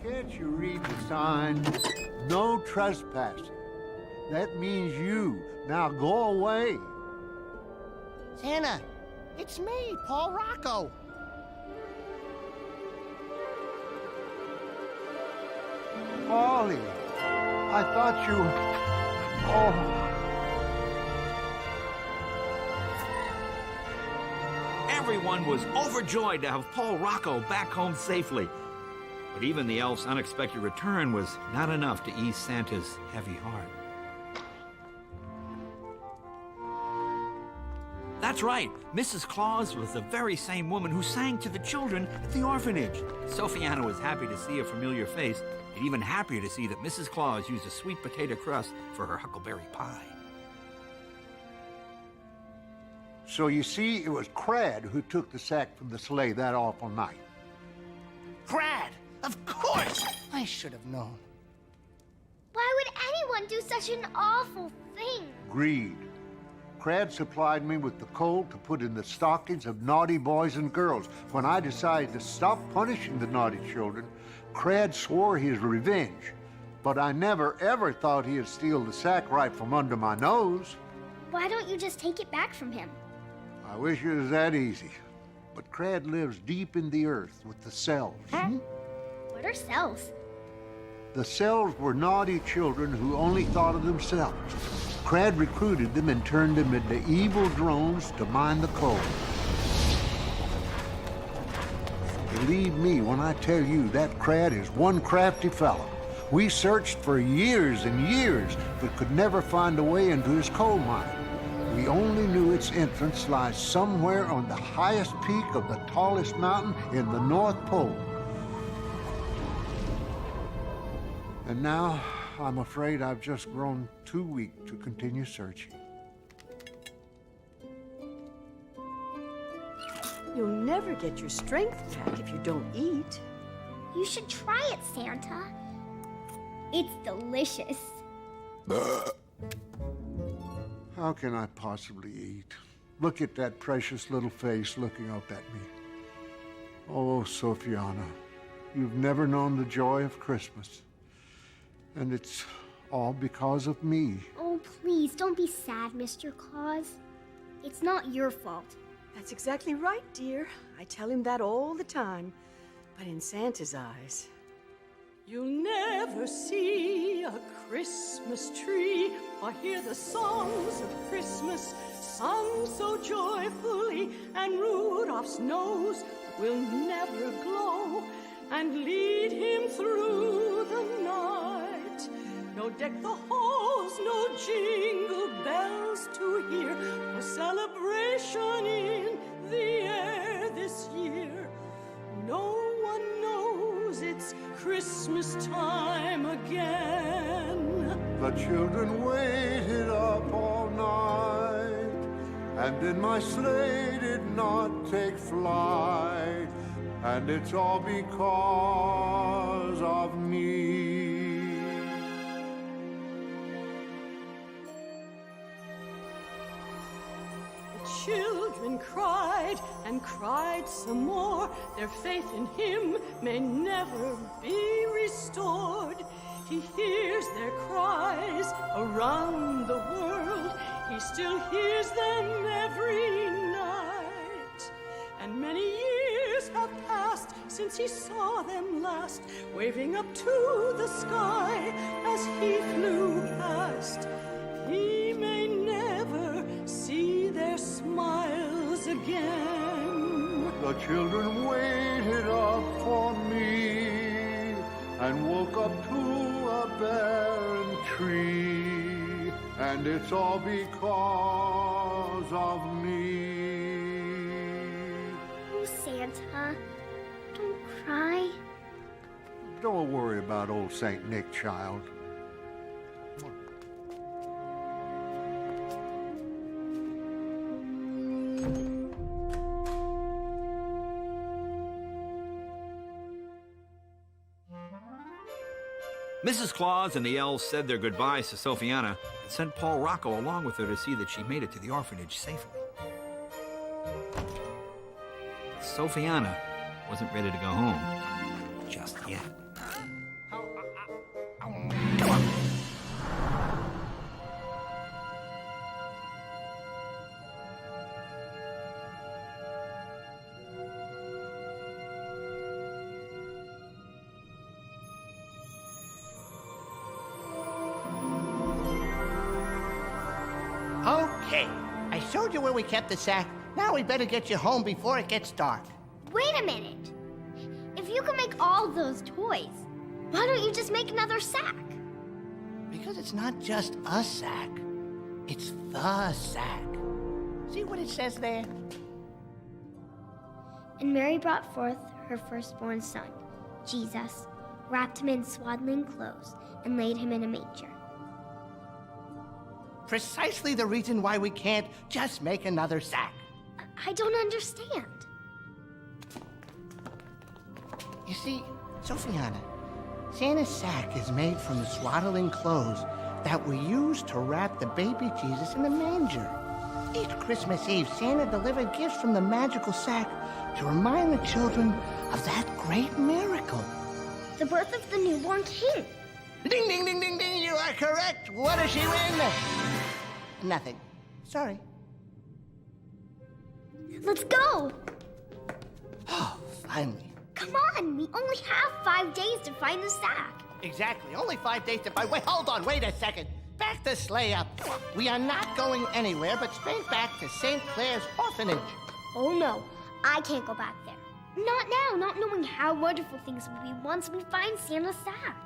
Can't you read the sign? No trespassing. That means you. Now go away. Santa, it's me, Paul Rocco. Polly, I thought you... Oh... Everyone was overjoyed to have Paul Rocco back home safely. But even the elf's unexpected return was not enough to ease Santa's heavy heart. That's right, Mrs. Claus was the very same woman who sang to the children at the orphanage. Sophiana was happy to see a familiar face, and even happier to see that Mrs. Claus used a sweet potato crust for her huckleberry pie. So you see, it was Crad who took the sack from the sleigh that awful night. Crad, of course! I should have known. Why would anyone do such an awful thing? Greed. Crad supplied me with the coal to put in the stockings of naughty boys and girls. When I decided to stop punishing the naughty children, Crad swore his revenge. But I never, ever thought he'd steal the sack right from under my nose. Why don't you just take it back from him? I wish it was that easy. But Crad lives deep in the earth with the cells. What are cells? The cells were naughty children who only thought of themselves. Crad recruited them and turned them into evil drones to mine the coal. Believe me when I tell you that Crad is one crafty fellow. We searched for years and years, but could never find a way into his coal mine. We only knew its entrance lies somewhere on the highest peak of the tallest mountain in the North Pole. And now, I'm afraid I've just grown too weak to continue searching. You'll never get your strength back if you don't eat. You should try it, Santa. It's delicious. How can I possibly eat? Look at that precious little face looking up at me. Oh, Sophiana, you've never known the joy of Christmas. And it's all because of me. Oh, please, don't be sad, Mr. Claus. It's not your fault. That's exactly right, dear. I tell him that all the time. But in Santa's eyes, you'll never see a Christmas tree or hear the songs of Christmas sung so joyfully, and Rudolph's nose will never glow and lead him through the night. No deck the halls, no jingle bells to hear, no celebration in the air this year. No one knows it's Christmas time again. The children waited up all night, and then my sleigh did not take flight, and it's all because of me. Children cried and cried some more. Their faith in him may never be restored. He hears their cries around the world. He still hears them every night. And many years have passed since he saw them last, waving up to the sky as he flew past. He may never see their smiles again. The children waited up for me and woke up to a barren tree, and it's all because of me. Oh, Santa, don't cry. Don't worry about old Saint Nick, child. Mrs. Claus and the elves said their goodbyes to Sophiana and sent Paul Rocco along with her to see that she made it to the orphanage safely. Sophiana wasn't ready to go home just yet. I showed you where we kept the sack. Now we better get you home before it gets dark. Wait a minute. If you can make all those toys, why don't you just make another sack? Because it's not just a sack. It's the sack. See what it says there? And Mary brought forth her firstborn son, Jesus, wrapped him in swaddling clothes, and laid him in a manger. Precisely the reason why we can't just make another sack. I don't understand. You see, Sophiana, Santa's sack is made from the swaddling clothes that we use to wrap the baby Jesus in the manger. Each Christmas Eve, Santa delivered gifts from the magical sack to remind the children of that great miracle. The birth of the newborn king. Ding, ding, ding, ding, ding, you are correct. What does she win? Nothing. Sorry. Let's go. Oh, finally. Come on, we only have 5 days to find the sack. Exactly. Only 5 days to find. Wait, hold on. Wait a second. Back the sleigh up. We are not going anywhere but straight back to St. Clair's orphanage. Oh no, I can't go back there. Not now, not knowing how wonderful things will be once we find Santa's sack.